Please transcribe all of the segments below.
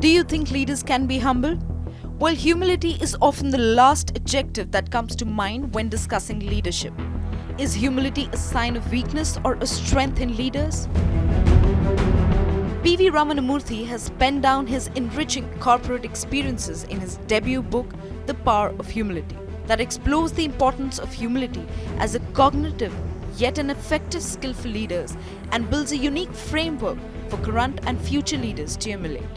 Do you think leaders can be humble? Well, humility is often the last adjective that comes to mind when discussing leadership. Is humility a sign of weakness or a strength in leaders? P.V. Ramana Murthy has penned down his enriching corporate experiences in his debut book, The Power of Humility, that explores the importance of humility as a cognitive yet an effective skill for leaders and builds a unique framework for current and future leaders to emulate.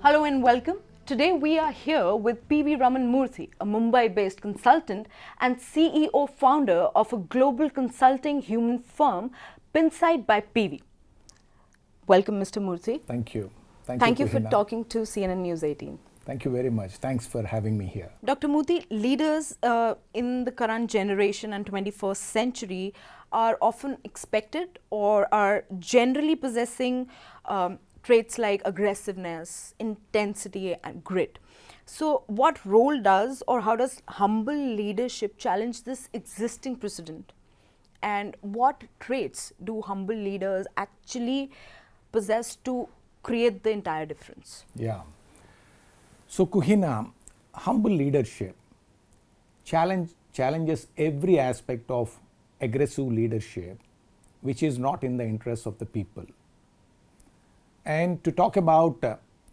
Hello and welcome. Today we are here with P.V. Ramana Murthy, a Mumbai-based consultant and CEO founder of a global consulting human firm, Pinsight by P.V. Welcome, Mr. Murthy. Thank you. Thank you for talking to CNN News 18. Thank you very much. Thanks for having me here. Dr. Murthy, leaders in the current generation and 21st century are often expected or are generally possessing traits like aggressiveness, intensity, and grit. So, what role does or how does humble leadership challenge this existing precedent? And what traits do humble leaders actually possess to create the entire difference? Yeah. So, Kuhina, humble leadership challenges every aspect of aggressive leadership, which is not in the interest of the people. And to talk about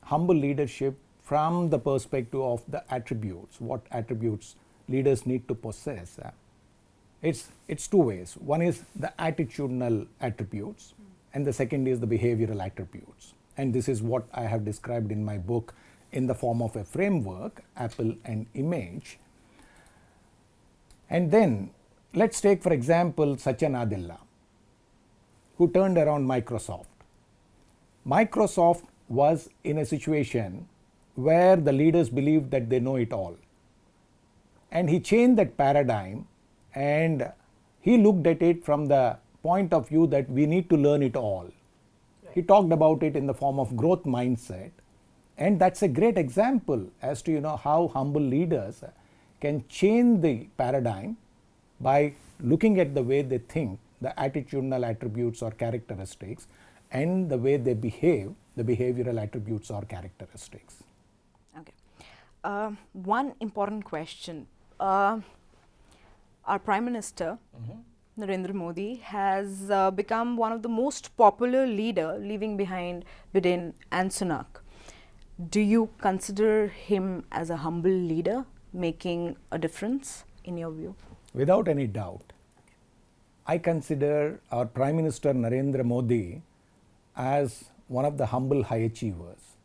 humble leadership from the perspective of the attributes, what attributes leaders need to possess, it's two ways. One is the attitudinal attributes, and the second is the behavioral attributes. And this is what I have described in my book in the form of a framework, Apple and Image. And then let's take, for example, Satya Nadella, who turned around Microsoft. Microsoft was in a situation where the leaders believed that they know it all. And he changed that paradigm and he looked at it from the point of view that we need to learn it all. Right. He talked about it in the form of growth mindset. And that's a great example as to how humble leaders can change the paradigm by looking at the way they think, the attitudinal attributes or characteristics, and the way they behave, the behavioral attributes or characteristics. Okay. One important question. Our Prime Minister, Narendra Modi, has become one of the most popular leader, leaving behind Biden and Sunak. Do you consider him as a humble leader, making a difference in your view? Without any doubt. I consider our Prime Minister Narendra Modi as one of the humble high achievers.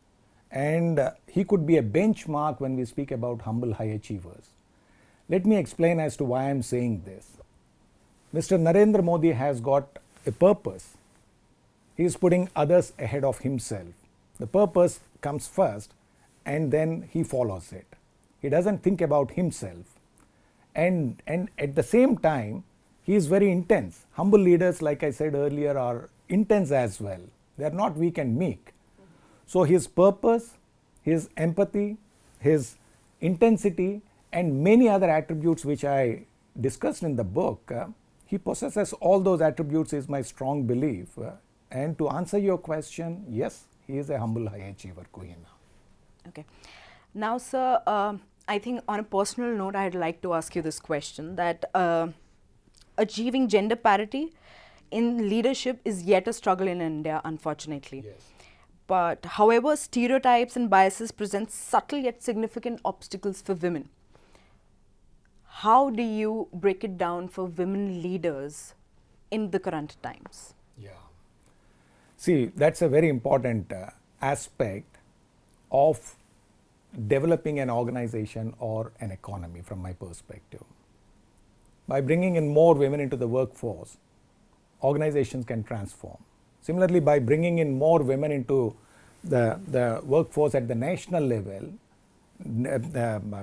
And he could be a benchmark when we speak about humble high achievers. Let me explain as to why I am saying this. Mr. Narendra Modi has got a purpose. He is putting others ahead of himself. The purpose comes first and then he follows it. He doesn't think about himself. And at the same time, he is very intense. Humble leaders, like I said earlier, are intense as well. They are not weak and meek. So his purpose, his empathy, his intensity, and many other attributes which I discussed in the book, he possesses all those attributes is my strong belief. And to answer your question, yes, he is a humble high achiever, Kuhina. Okay. Now, sir, I think on a personal note, I'd like to ask you this question, that achieving gender parity in leadership is yet a struggle in India, unfortunately. Yes. But however, stereotypes and biases present subtle yet significant obstacles for women. How do you break it down for women leaders in the current times? Yeah. See, that's a very important aspect of developing an organization or an economy from my perspective. By bringing in more women into the workforce, organizations can transform. Similarly, by bringing in more women into the workforce at the national level,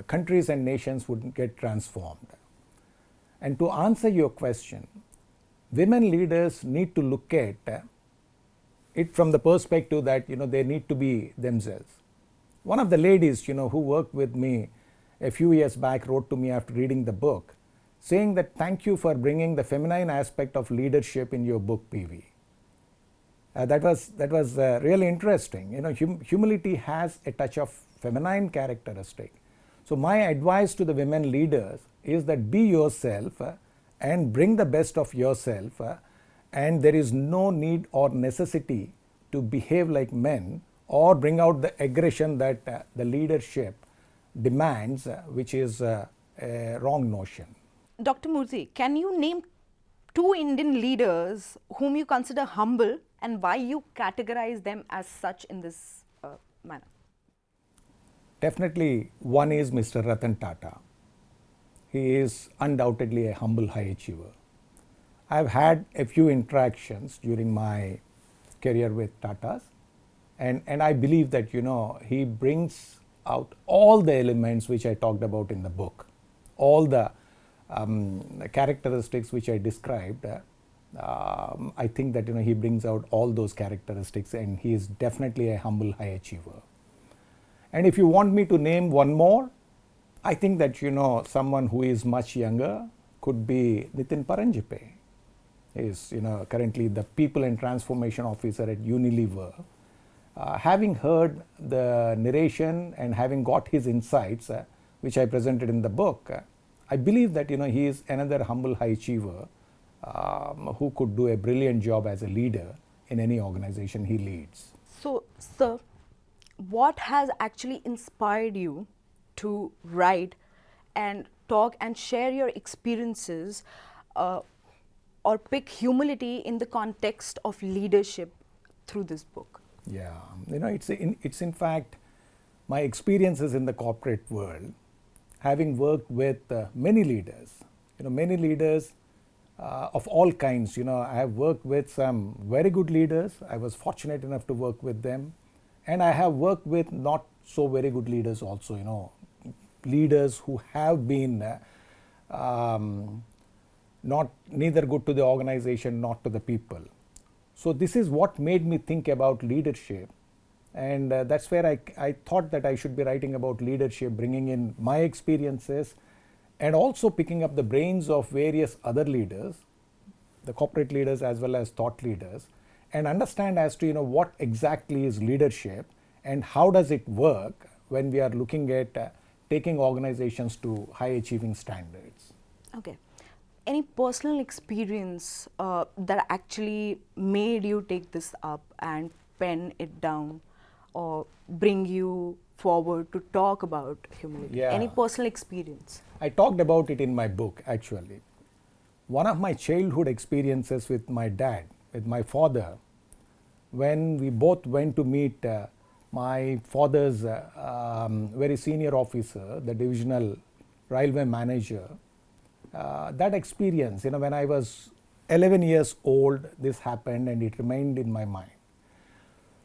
countries and nations would get transformed. And to answer your question, women leaders need to look at it from the perspective that they need to be themselves. One of the ladies who worked with me a few years back wrote to me after reading the book saying that thank you for bringing the feminine aspect of leadership in your book, PV. That was really interesting. You know, humility has a touch of feminine characteristic. So my advice to the women leaders is that be yourself and bring the best of yourself, and there is no need or necessity to behave like men or bring out the aggression that the leadership demands, which is a wrong notion. Dr. Murthy, can you name two Indian leaders whom you consider humble and why you categorize them as such in this manner? Definitely, one is Mr. Ratan Tata. He is undoubtedly a humble high achiever. I've had a few interactions during my career with Tatas, and I believe that, you know, he brings out all the elements which I talked about in the book, all the characteristics which I described. I think that, you know, he brings out all those characteristics, and he is definitely a humble high achiever. And if you want me to name one more, I think that, you know, someone who is much younger could be Nitin Paranjape. He is, you know, currently the People and Transformation Officer at Unilever. Having heard the narration and having got his insights, which I presented in the book, I believe that, you know, he is another humble high achiever who could do a brilliant job as a leader in any organization he leads. So, sir, what has actually inspired you to write and talk and share your experiences or pick humility in the context of leadership through this book? Yeah, you know, it's in fact my experiences in the corporate world, having worked with many leaders, you know, many leaders of all kinds. You know, I have worked with some very good leaders. I was fortunate enough to work with them. And I have worked with not so very good leaders also, you know, leaders who have been not neither good to the organization, not to the people. So this is what made me think about leadership. And that's where I thought that I should be writing about leadership, bringing in my experiences and also picking up the brains of various other leaders, the corporate leaders as well as thought leaders, and understand as to, you know, what exactly is leadership and how does it work when we are looking at taking organizations to high achieving standards. Okay. Any personal experience that actually made you take this up and pen it down or bring you forward to talk about humility? Yeah. Any personal experience? I talked about it in my book, actually. One of my childhood experiences with my dad, with my father, when we both went to meet my father's very senior officer, the divisional railway manager. That experience, you know, when I was 11 years old, this happened and it remained in my mind.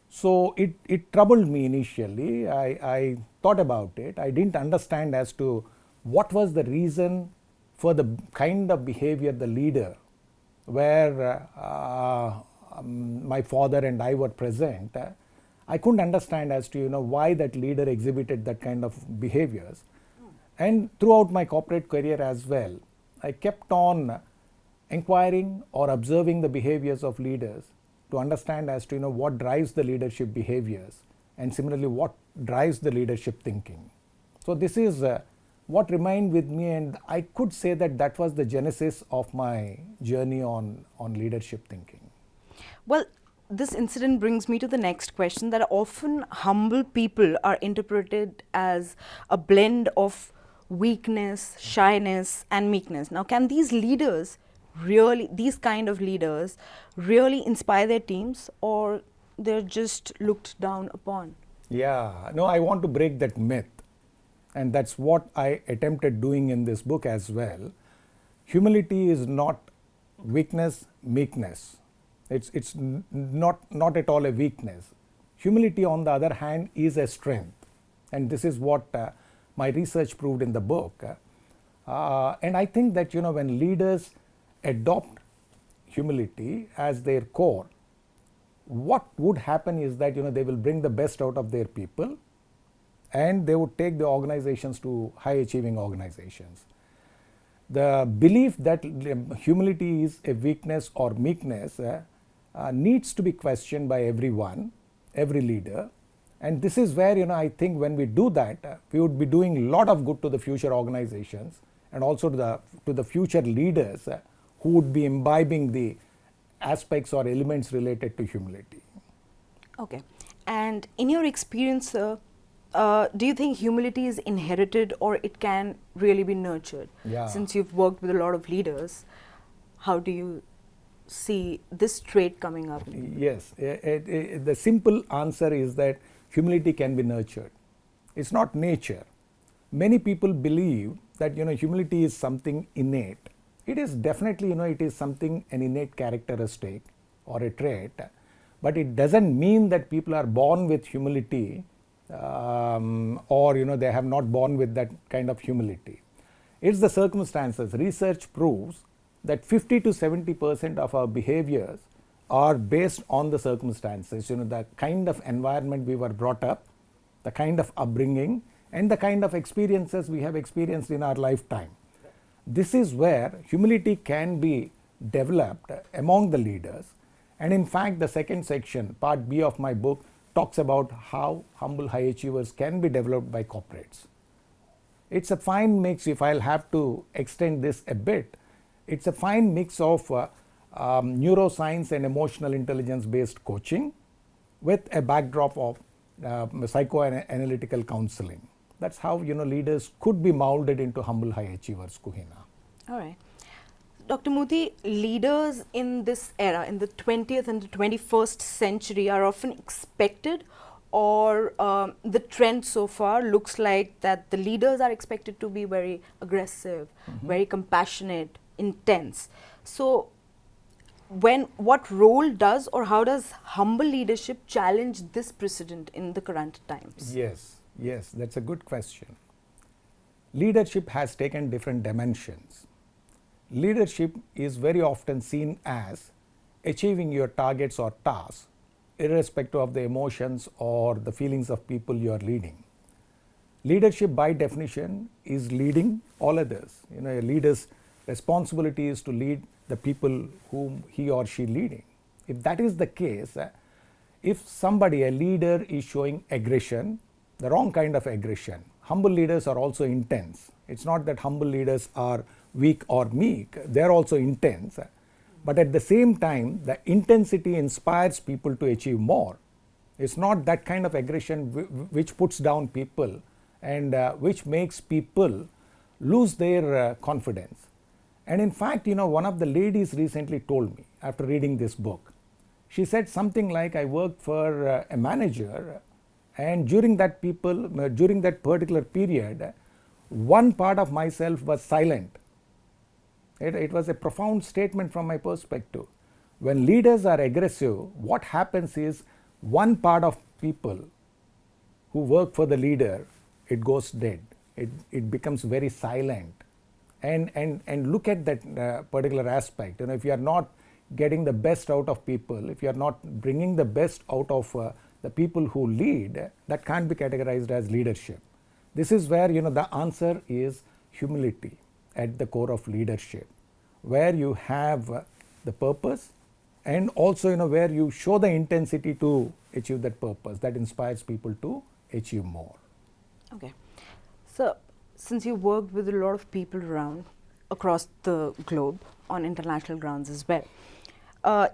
So it troubled me initially. I thought about it. I didn't understand as to what was the reason for the kind of behavior the leader, where my father and I were present. I couldn't understand as to, you know, why that leader exhibited that kind of behaviors. And throughout my corporate career as well, I kept on inquiring or observing the behaviors of leaders to understand as to, you know, what drives the leadership behaviors and similarly what drives the leadership thinking. So this is what remained with me, and I could say that that was the genesis of my journey on leadership thinking. Well, this incident brings me to the next question, that often humble people are interpreted as a blend of weakness, shyness and meekness. Now, can these leaders really, these kind of leaders really inspire their teams, or they're just looked down upon? Yeah, no, I want to break that myth, and that's what I attempted doing in this book as well. Humility is not weakness, meekness. It's not at all a weakness. Humility, on the other hand, is a strength, and this is what my research proved in the book. And I think that, you know, when leaders adopt humility as their core, what would happen is that, you know, they will bring the best out of their people, and they would take the organizations to high achieving organizations. The belief that humility is a weakness or meekness needs to be questioned by everyone, every leader. And this is where, I think when we do that, we would be doing a lot of good to the future organizations and also to the future leaders who would be imbibing the aspects or elements related to humility. Okay. And in your experience, do you think humility is inherited or it can really be nurtured? Yeah. Since you've worked with a lot of leaders, how do you see this trait coming up? Yes, the simple answer is that humility can be nurtured. It's not nature. Many people believe that humility is something innate. It is definitely it is something, an innate characteristic or a trait, but it doesn't mean that people are born with humility or they have not born with that kind of humility. It's the circumstances. Research proves that 50 to 70% of our behaviors are based on the circumstances, the kind of environment we were brought up, the kind of upbringing, and the kind of experiences we have experienced in our lifetime. This is where humility can be developed among the leaders. And in fact, the second section, part B of my book, talks about how humble high achievers can be developed by corporates. It's a fine mix, if I'll have to extend this a bit, it's a fine mix of neuroscience and emotional intelligence based coaching with a backdrop of psychoanalytical counseling. That's how leaders could be molded into humble high achievers, Kuhina. All right. Dr. Murthy, leaders in this era, in the 20th and the 21st century, are often expected, or the trend so far looks like that the leaders are expected to be very aggressive, very compassionate, intense. So what role does or how does humble leadership challenge this precedent in the current times? Yes, that's a good question. Leadership has taken different dimensions. Leadership is very often seen as achieving your targets or tasks, irrespective of the emotions or the feelings of people you are leading. Leadership by definition is leading all others. A leader's responsibility is to lead the people whom he or she leading. If that is the case, if somebody, a leader, is showing aggression, the wrong kind of aggression, humble leaders are also intense. It's not that humble leaders are weak or meek, they're also intense. But at the same time, the intensity inspires people to achieve more. It's not that kind of aggression which puts down people and which makes people lose their confidence. And in fact, one of the ladies recently told me after reading this book, she said something like, I worked for a manager, and during that particular period, one part of myself was silent. It was a profound statement from my perspective. When leaders are aggressive, what happens is one part of people who work for the leader, it goes dead. It becomes very silent. And look at that particular aspect. If you are not getting the best out of people, if you are not bringing the best out of the people who lead, that can't be categorized as leadership. This is where the answer is humility at the core of leadership, where you have the purpose and also where you show the intensity to achieve that purpose that inspires people to achieve more. Okay. So since you worked with a lot of people around across the globe on international grounds as well,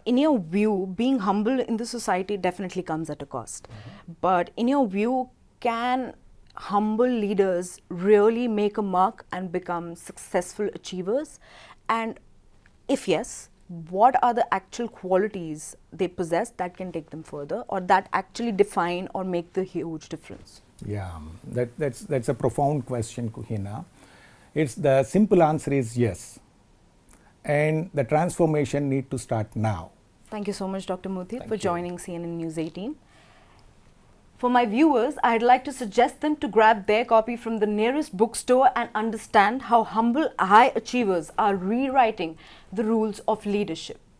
in your view, being humble in the society definitely comes at a cost. But in your view, can humble leaders really make a mark and become successful achievers? And if yes, what are the actual qualities they possess that can take them further or that actually define or make the huge difference? Yeah, that's a profound question, Kuhina. The simple answer is yes. And the transformation need to start now. Thank you so much, Dr. Murthy, Thank for you. joining CNN News 18. For my viewers, I'd like to suggest them to grab their copy from the nearest bookstore and understand how humble high achievers are rewriting the rules of leadership.